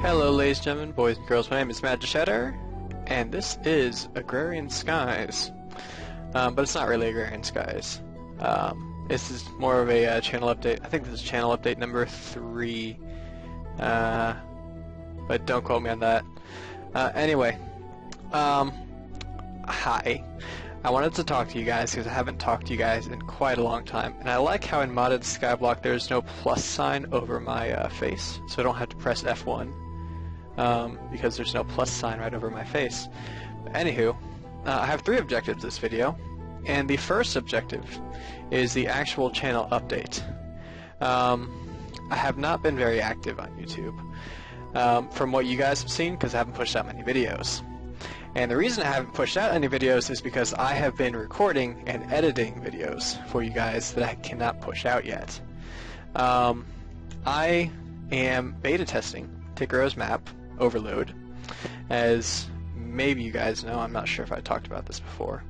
Hello ladies and gentlemen, boys and girls, my name is Magishedder, and this is Agrarian Skies. But it's not really Agrarian Skies. This is more of a channel update. I think this is channel update number 3, but don't quote me on that. Anyway, hi. I wanted to talk to you guys because I haven't talked to you guys in quite a long time, and I like how in modded Skyblock there's no plus sign over my face, so I don't have to press F1. Because there's no plus sign right over my face. But anywho, I have 3 objectives this video, and the first objective is the actual channel update. I have not been very active on YouTube, from what you guys have seen, because I haven't pushed out many videos. And the reason I haven't pushed out any videos is because I have been recording and editing videos for you guys that I cannot push out yet. I am beta testing Tigger's map, Overload. As maybe you guys know, I'm not sure if I talked about this before,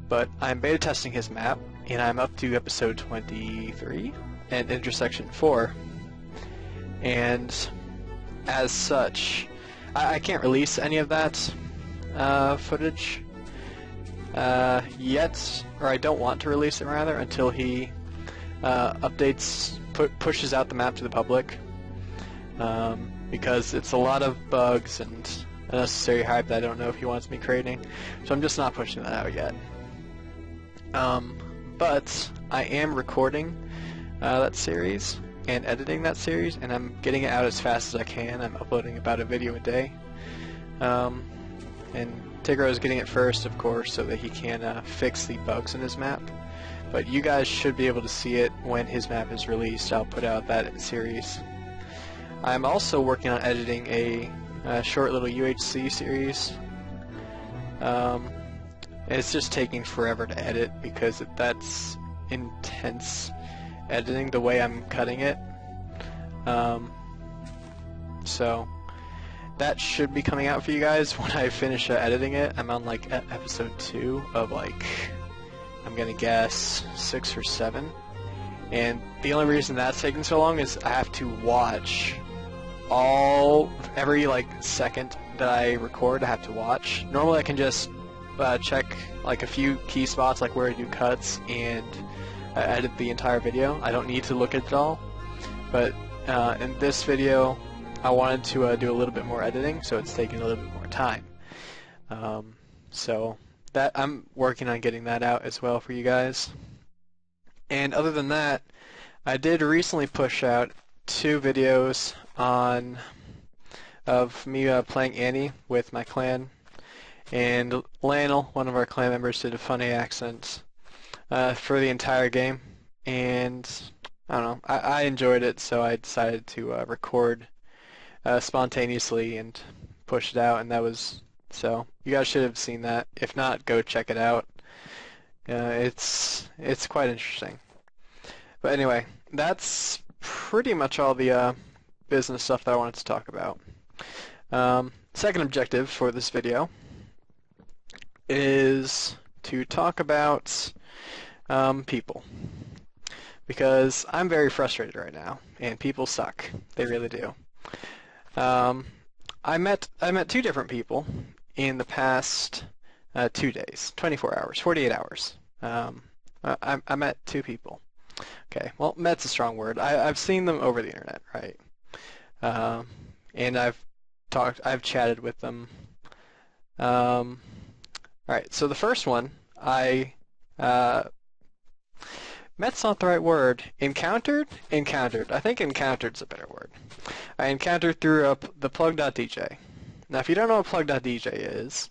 but I'm beta testing his map, and I'm up to episode 23 and intersection 4, and as such, I can't release any of that footage yet, or I don't want to release it rather, until he pushes out the map to the public. Because it's a lot of bugs and unnecessary hype that I don't know if he wants me creating, so I'm just not pushing that out yet. But I am recording that series and editing that series, and I'm getting it out as fast as I can. I'm uploading about a video a day. And Tigger is getting it first, of course, so that he can fix the bugs in his map. But you guys should be able to see it when his map is released. I'll put out that series. I'm also working on editing a short little UHC series. It's just taking forever to edit because that's intense editing the way I'm cutting it. So that should be coming out for you guys when I finish editing it. I'm on like episode 2 of like, I'm gonna guess 6 or 7. And the only reason that's taking so long is I have to watch every like second that I record. I have to watch. Normally I can just check like a few key spots, like where I do cuts, and edit the entire video. I don't need to look at it all. But in this video I wanted to do a little bit more editing, so it's taking a little bit more time. So that I'm working on getting that out as well for you guys. And other than that, I did recently push out 2 videos of me playing Annie with my clan, and Lionel, one of our clan members, did a funny accent for the entire game, and I don't know, I enjoyed it, so I decided to record spontaneously and push it out, and that was, so you guys should have seen that. If not, go check it out. It's quite interesting. But anyway, that's pretty much all the business stuff that I wanted to talk about. Second objective for this video is to talk about people, because I'm very frustrated right now, and people suck. They really do. I met 2 different people in the past 2 days, 24 hours, 48 hours. I met 2 people. Okay, well, met's a strong word. I've seen them over the internet, right? And I've chatted with them. Alright, so the first one, met's not the right word. Encountered? Encountered. I think encountered's a better word. I encountered through the Plug.dj. Now, if you don't know what Plug.dj is,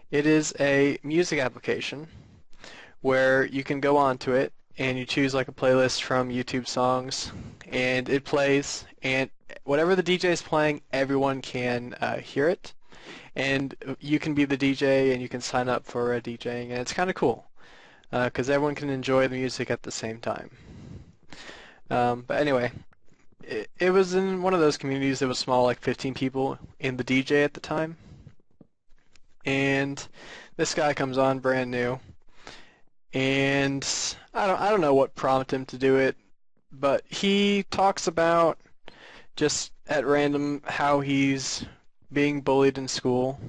it is a music application where you can go onto it and you choose like a playlist from YouTube songs, and it plays, and whatever the DJ is playing, everyone can hear it, and you can be the DJ and you can sign up for DJing, and it's kind of cool because everyone can enjoy the music at the same time. But anyway, it was in one of those communities that was small, like 15 people in the DJ at the time, and this guy comes on brand new, and I don't know what prompted him to do it, but he talks about just at random how he's being bullied in school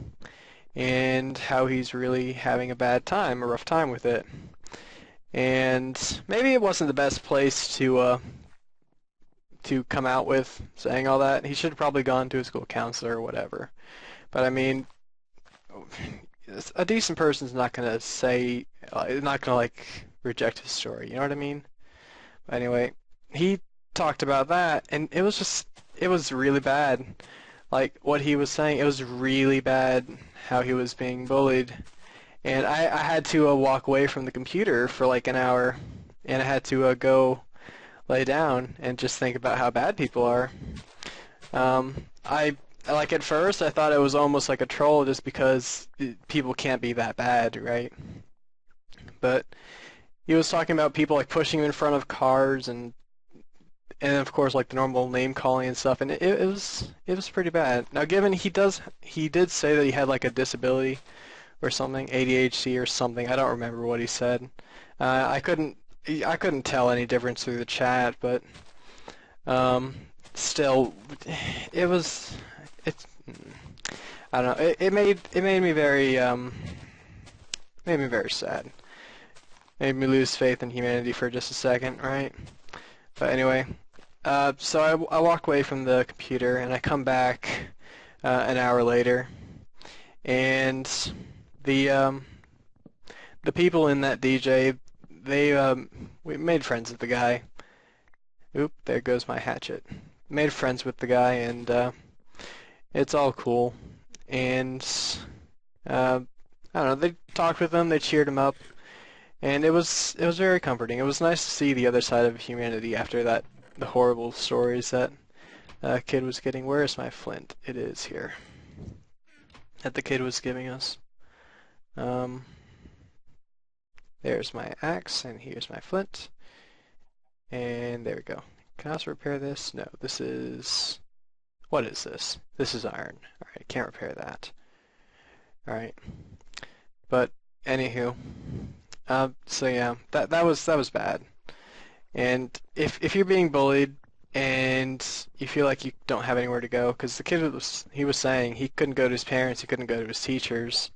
and how he's really having a bad time, a rough time with it. And maybe it wasn't the best place to come out with saying all that. He should have probably gone to a school counselor or whatever. But I mean, a decent person's not gonna say, not gonna like reject his story. You know what I mean? But anyway, he talked about that, and it was really bad. Like what he was saying, it was really bad how he was being bullied. And I had to walk away from the computer for like an hour, and I had to go lay down and just think about how bad people are. I like at first I thought it was almost like a troll just because people can't be that bad, right? But he was talking about people like pushing him in front of cars and of course like the normal name calling and stuff, and it was pretty bad. Now given he did say that he had like a disability or something, ADHD or something. I don't remember what he said. I couldn't tell any difference through the chat, but still, it was it's I don't know. It made me very sad. Made me lose faith in humanity for just a second, right? But anyway, so I walk away from the computer and I come back an hour later, and the the people in that DJ, we made friends with the guy. Oop, there goes my hatchet. Made friends with the guy, and it's all cool. And I don't know, they talked with him, they cheered him up, and it was very comforting. It was nice to see the other side of humanity after the horrible stories that kid was getting. Where is my flint? It is here. That the kid was giving us. Um, There's my axe, and here's my flint. And there we go. Can I also repair this? No, this is... What is this? This is iron. Alright, can't repair that. Alright. But, anywho. So yeah, that was bad. And if you're being bullied and you feel like you don't have anywhere to go, because the kid he was saying he couldn't go to his parents, he couldn't go to his teachers,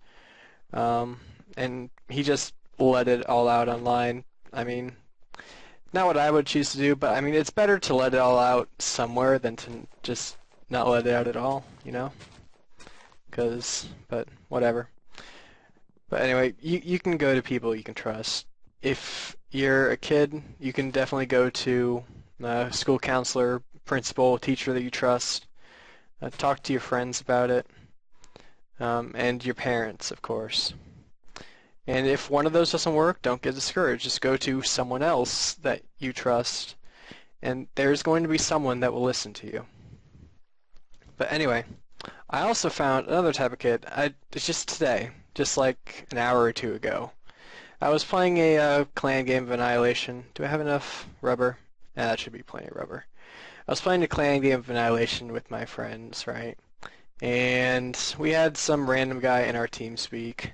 and he just let it all out online. I mean, not what I would choose to do, but I mean, it's better to let it all out somewhere than to just not let it out at all, you know? But whatever. But anyway, you can go to people you can trust. If you're a kid, you can definitely go to a school counselor, principal, teacher that you trust. Talk to your friends about it, and your parents, of course. And if one of those doesn't work, don't get discouraged. Just go to someone else that you trust, and there's going to be someone that will listen to you. But anyway, I also found another type of kid. It's just today, just like an hour or two ago. I was playing a clan game of Annihilation. Do I have enough rubber? Yeah, that should be plenty of rubber. I was playing a clan game of Annihilation with my friends, right? And we had some random guy in our team speak.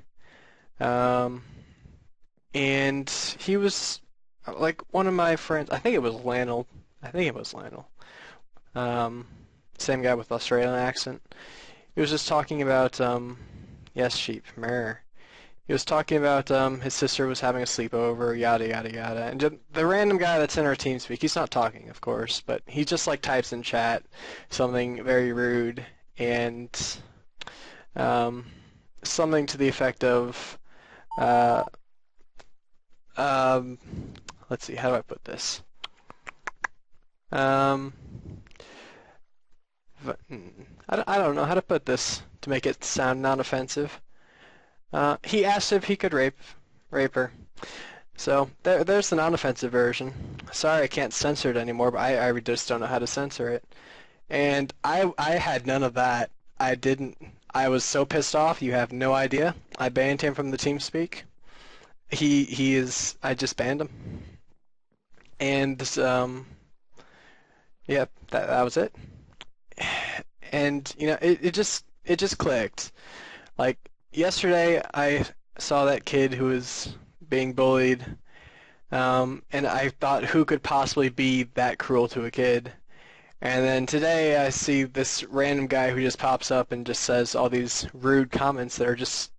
And he was like one of my friends. I think it was Lionel. I think it was Lionel. Same guy with Australian accent. He was just talking about yes, sheep, mer. He was talking about his sister was having a sleepover, yada yada yada, and just, the random guy that's in our team speak. He's not talking, of course, but he just like types in chat something very rude and something to the effect of. Let's see, how do I put this? I don't know how to put this to make it sound non-offensive. He asked if he could rape her. So there's the non-offensive version. Sorry I can't censor it anymore, but I just don't know how to censor it. And I had none of that. I was so pissed off, you have no idea. I banned him from the TeamSpeak. I just banned him. And yep, that was it. And you know, it just clicked. Like yesterday I saw that kid who was being bullied, and I thought who could possibly be that cruel to a kid? And then today I see this random guy who just pops up and just says all these rude comments that are just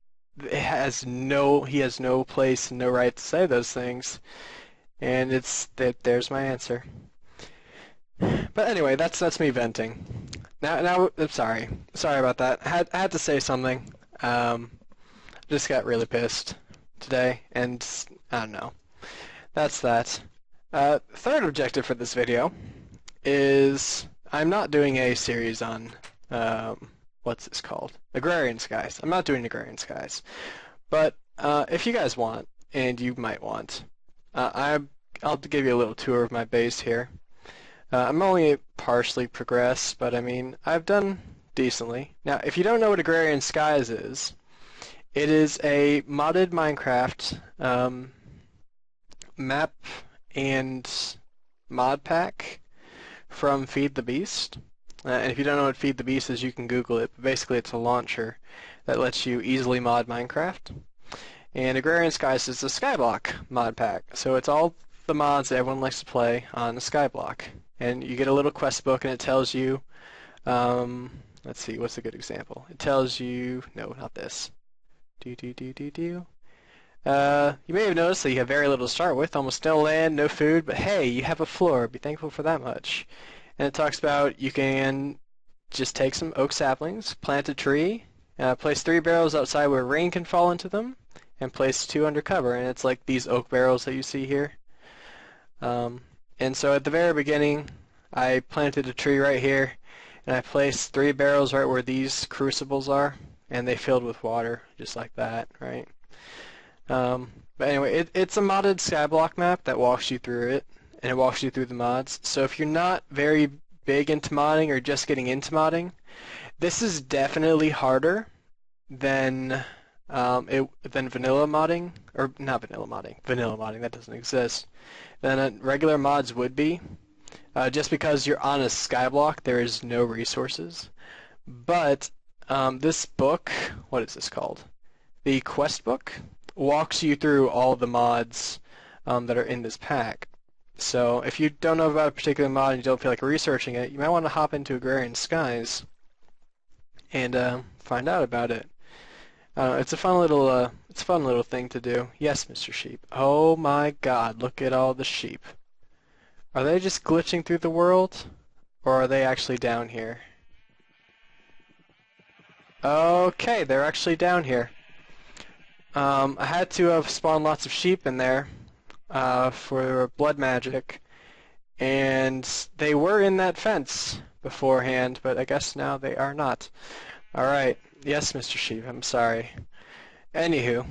he has no place and no right to say those things. And there's my answer. But anyway, that's me venting. Now I'm sorry. Sorry about that. I had to say something. Just got really pissed today, and I don't know. That's that. Third objective for this video is I'm not doing a series on what's this called? Agrarian Skies. I'm not doing Agrarian Skies. But if you guys want, and you might want, I'll give you a little tour of my base here. I'm only partially progressed, but I mean, I've done decently. Now, if you don't know what Agrarian Skies is, it is a modded Minecraft map and mod pack from Feed the Beast. And if you don't know what Feed the Beast is, you can Google it. But basically, it's a launcher that lets you easily mod Minecraft. And Agrarian Skies is a Skyblock mod pack. So it's all the mods that everyone likes to play on the Skyblock. And you get a little quest book, and it tells you, let's see, what's a good example? It tells you, no, not this. You may have noticed that you have very little to start with, almost no land, no food, but hey, you have a floor. Be thankful for that much. And it talks about you can just take some oak saplings, plant a tree, place 3 barrels outside where rain can fall into them, and place 2 under cover. And it's like these oak barrels that you see here. And so at the very beginning, I planted a tree right here, and I placed 3 barrels right where these crucibles are, and they filled with water, just like that, right? But anyway, it's a modded Skyblock map that walks you through it, and it walks you through the mods. So if you're not very big into modding or just getting into modding, this is definitely harder than vanilla modding, or not vanilla modding, that doesn't exist, than regular mods would be. Just because you're on a Skyblock, there is no resources. But this book, what is this called? The quest book walks you through all the mods that are in this pack. So if you don't know about a particular mod and you don't feel like researching it, you might want to hop into Agrarian Skies and find out about it. It's a fun little thing to do. Yes, Mr. Sheep. Oh my God! Look at all the sheep. Are they just glitching through the world, or are they actually down here? Okay, they're actually down here. I had to have spawned lots of sheep in there for blood magic, and they were in that fence beforehand, but I guess now they are not. Alright, yes, Mr. Sheep, I'm sorry. Anywho,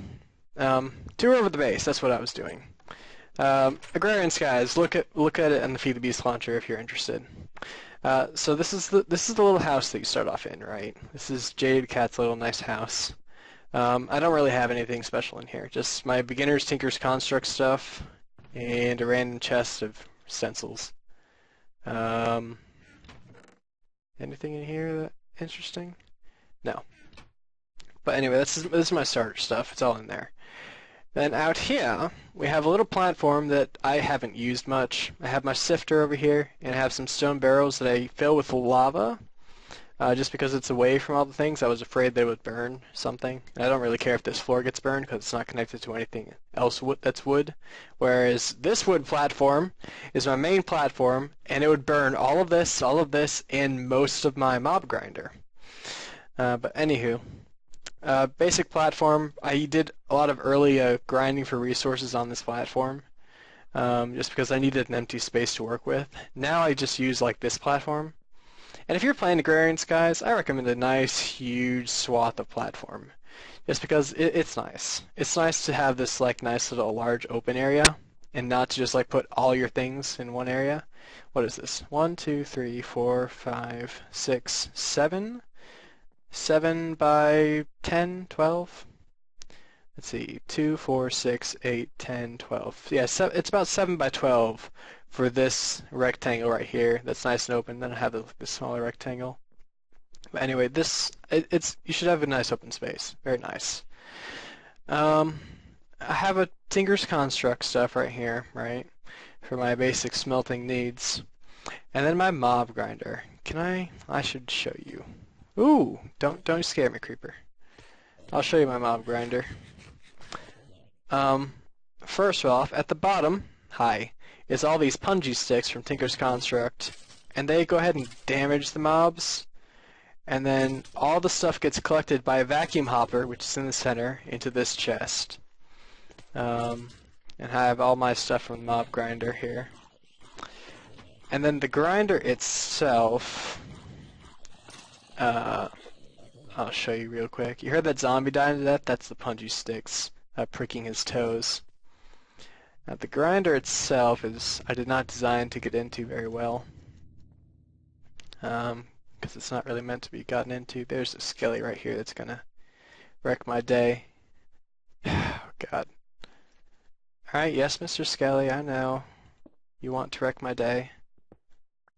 tour over the base, that's what I was doing. Agrarian Skies, look at it in the Feed the Beast launcher if you're interested. So this is the little house that you start off in, right? This is Jade Cat's little nice house. I don't really have anything special in here, just my beginner's Tinker's Construct stuff and a random chest of stencils. Anything in here that interesting? No. But anyway, this is my starter stuff. It's all in there. Then out here, we have a little platform that I haven't used much. I have my sifter over here, and I have some stone barrels that I fill with lava, just because it's away from all the things. I was afraid they would burn something. And I don't really care if this floor gets burned, because it's not connected to anything else that's wood. Whereas this wood platform is my main platform, and it would burn all of this, and most of my mob grinder. But anywho. Basic platform, I did a lot of early grinding for resources on this platform, just because I needed an empty space to work with. Now I just use like this platform. And if you're playing Agrarian Skies, I recommend a nice huge swath of platform, just because it's nice. It's nice to have this like nice little large open area, and not to just like put all your things in one area. What is this? 1, 2, 3, 4, 5, 6, 7? 7 by 10, 12. Let's see, 2, 4, 6, 8, 10, 12. Yeah, it's about 7 by 12 for this rectangle right here. That's nice and open. Then I have the smaller rectangle. But anyway, you should have a nice open space. Very nice. I have a Tinker's Construct stuff right here, right, for my basic smelting needs. And then my mob grinder. Can I? I should show you. Ooh, don't scare me, creeper. I'll show you my mob grinder. Um, First off, at the bottom, hi, is all these punji sticks from Tinker's Construct, and they go ahead and damage the mobs. And then all the stuff gets collected by a vacuum hopper, which is in the center, into this chest. And I have all my stuff from the mob grinder here. And then the grinder itself, I'll show you real quick. You heard that zombie dying to death? That's the punji sticks pricking his toes. Now the grinder itself I did not design to get into very well. Because it's not really meant to be gotten into. There's a skelly right here that's gonna wreck my day. Oh god. Alright, yes, Mr. Skelly, I know. You want to wreck my day.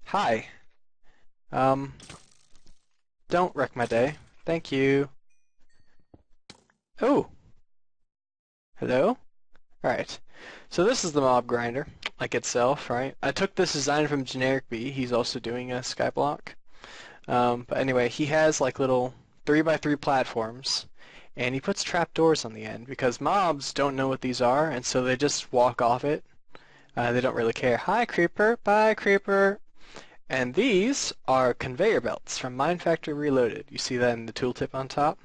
Hi. Don't wreck my day. Thank you. Oh! Hello? Alright. So this is the mob grinder, like itself, right? I took this design from Generic B. He's also doing a Skyblock. But anyway, he has like little 3x3 platforms, and he puts trapdoors on the end because mobs don't know what these are, and so they just walk off it. They don't really care. Hi, creeper. Bye, creeper. And these are conveyor belts from Mine Factory Reloaded. You see that in the tooltip on top?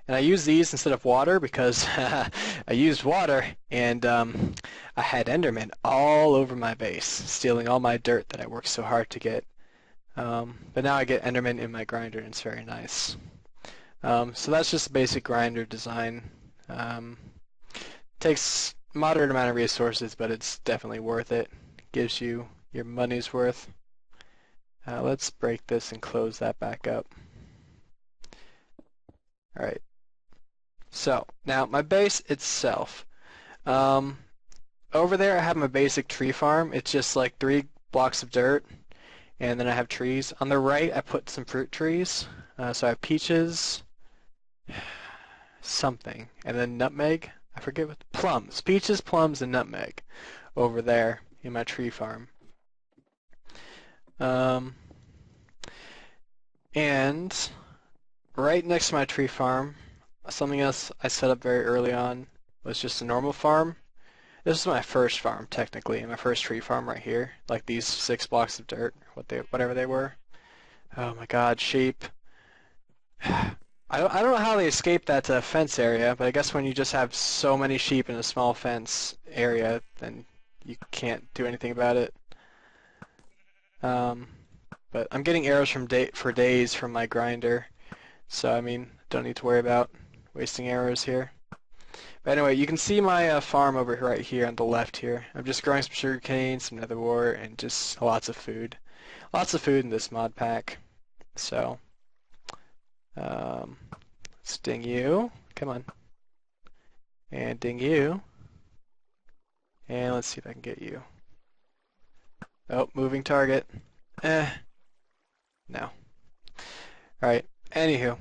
And I use these instead of water because I used water and I had Enderman all over my base, stealing all my dirt that I worked so hard to get. But now I get Enderman in my grinder and it's very nice. So that's just a basic grinder design. Takes a moderate amount of resources, but it's definitely worth it. Gives you your money's worth. Let's break this and close that back up. Alright. So, now my base itself. Over there I have my basic tree farm. It's just like 3 blocks of dirt, and then I have trees. On the right I put some fruit trees. So I have peaches, something, and then nutmeg. I forget what, plums. Peaches, plums, and nutmeg over there in my tree farm. And right next to my tree farm, something else I set up very early on was just a normal farm. This is my first farm, technically, my first tree farm right here. Like these 6 blocks of dirt, whatever they were. Oh my god, sheep. I don't know how they escaped that fence area, but I guess when you just have so many sheep in a small fence area, then you can't do anything about it. But I'm getting arrows for days from my grinder, so I mean, don't need to worry about wasting arrows here. But anyway, you can see my farm over right here on the left here. I'm just growing some sugarcane, some nether wart, and just lots of food. Lots of food in this mod pack. So, let's ding you. Come on. And ding you. And let's see if I can get you. Oh, moving target. No. Alright, anywho.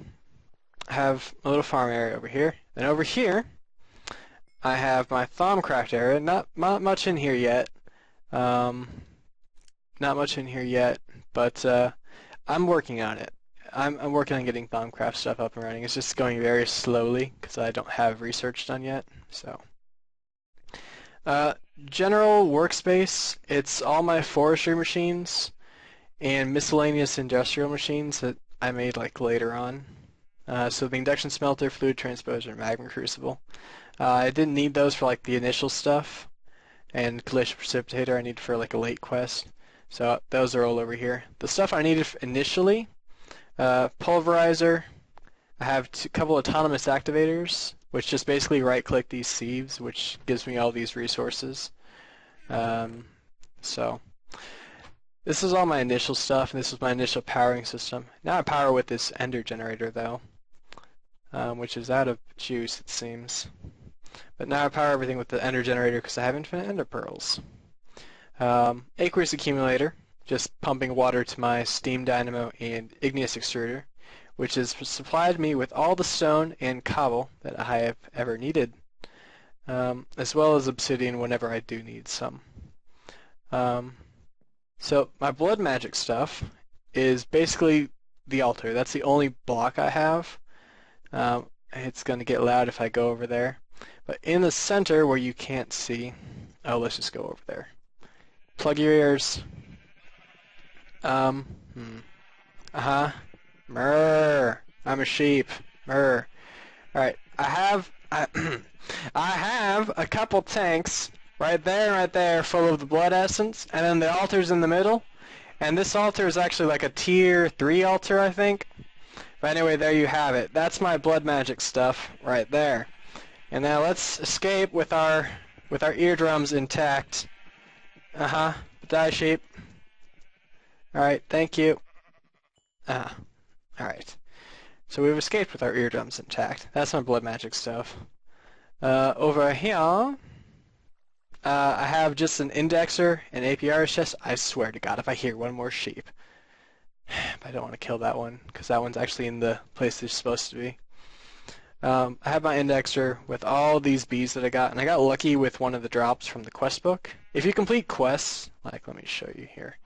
I have a little farm area over here. Then over here, I have my Thaumcraft area. Not much in here yet. Not much in here yet, but I'm working on it. I'm working on getting Thaumcraft stuff up and running. It's just going very slowly because I don't have research done yet. So, general workspace. It's all my forestry machines and miscellaneous industrial machines that I made like later on. So the induction smelter, fluid transposer, and magma crucible. I didn't need those for like the initial stuff, and glacial precipitator I need for like a late quest. So those are all over here. The stuff I needed initially, pulverizer. I have a couple autonomous activators, which just basically right-click these sieves, which gives me all these resources. So this is all my initial stuff, and this is my initial powering system. Now I power with this ender generator though, which is out of juice it seems. But now I power everything with the ender generator because I have infinite ender pearls. Aqueous accumulator, just pumping water to my steam dynamo and igneous extruder, which has supplied me with all the stone and cobble that I have ever needed, as well as obsidian whenever I do need some. So my blood magic stuff is basically the altar. That's the only block I have. It's going to get loud if I go over there. But in the center where you can't see, oh, let's just go over there. Plug your ears. Uh-huh. Murr. I'm a sheep. Murr. Alright, I have a couple tanks right there, full of the blood essence, and then the altar's in the middle. And this altar is actually like a tier 3 altar, I think. But anyway, there you have it. That's my blood magic stuff right there. And now let's escape with our eardrums intact. Uh-huh. Die, sheep. Alright, thank you. Alright. So we've escaped with our eardrums intact. That's my blood magic stuff. Over here, I have just an indexer, an APR chest. I swear to God, if I hear one more sheep. I don't want to kill that one, because that one's actually in the place it's supposed to be. I have my indexer with all these bees that I got, and I got lucky with one of the drops from the quest book. If you complete quests, like, let me show you here.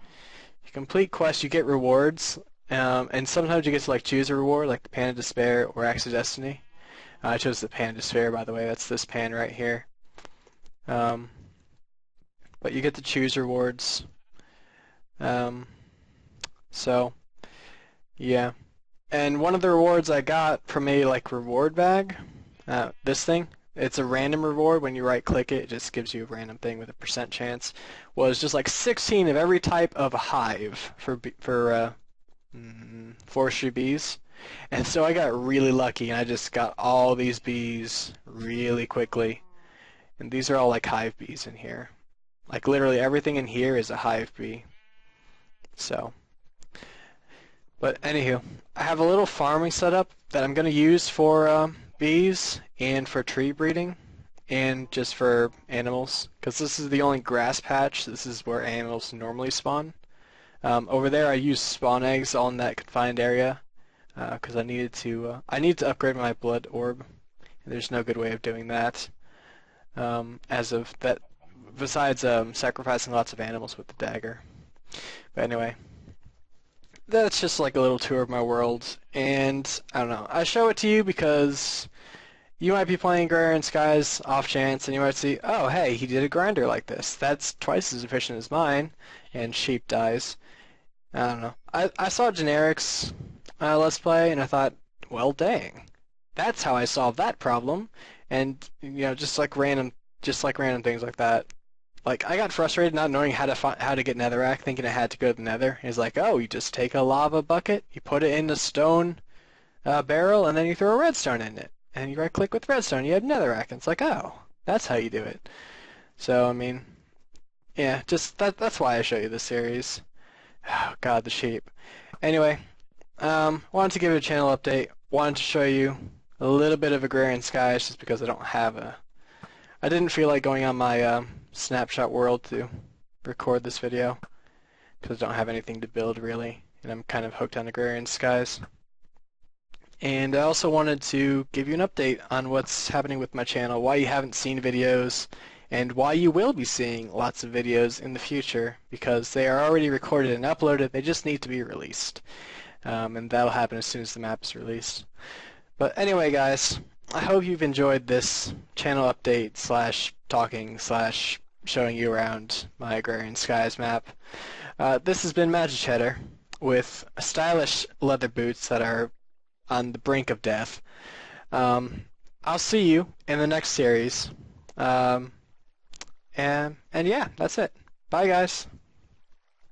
If you complete quests, you get rewards, and sometimes you get to like choose a reward, like the Pan of Despair or Axe of Destiny. I chose the Pan of Despair, by the way. That's this pan right here. But you get to choose rewards. So, yeah. And one of the rewards I got from a like reward bag, this thing, it's a random reward. When you right click it, it just gives you a random thing with a % chance, was just like 16 of every type of hive for forestry bees. And so I got really lucky, and I just got all these bees really quickly. And these are all like hive bees in here. Like literally everything in here is a hive bee. So, but anywho, I have a little farming setup that I'm going to use for bees and for tree breeding and just for animals, because this is the only grass patch. This is where animals normally spawn. Over there I use spawn eggs on that confined area because I need to upgrade my blood orb. And there's no good way of doing that as of that, besides sacrificing lots of animals with the dagger. But anyway, that's just like a little tour of my world, and I don't know, I show it to you because you might be playing Agrarian Skies off chance, and you might see, oh hey, he did a grinder like this. That's twice as efficient as mine, and sheep dies. I don't know. I saw Generic's Let's Play, and I thought, well, dang, that's how I solved that problem. And you know, just like random things like that. Like I got frustrated not knowing how to get netherrack, thinking I had to go to the nether. He's like, oh, you just take a lava bucket, you put it in a stone barrel, and then you throw a redstone in it, and you right click with redstone, you have netherrack, and it's like, oh, that's how you do it. So I mean, yeah, just that's why I show you this series. Oh God, the sheep. Anyway, wanted to give you a channel update. Wanted to show you a little bit of Agrarian Skies just because I didn't feel like going on my snapshot world to record this video because I don't have anything to build really, and I'm kind of hooked on Agrarian Skies. And I also wanted to give you an update on what's happening with my channel, why you haven't seen videos, and why you will be seeing lots of videos in the future, because they are already recorded and uploaded. They just need to be released, and that'll happen as soon as the map is released. But anyway, guys, I hope you've enjoyed this channel update slash talking slash showing you around my Agrarian Skies map. This has been MagicCheddar with stylish leather boots that are on the brink of death. I'll see you in the next series. And yeah, that's it. Bye, guys.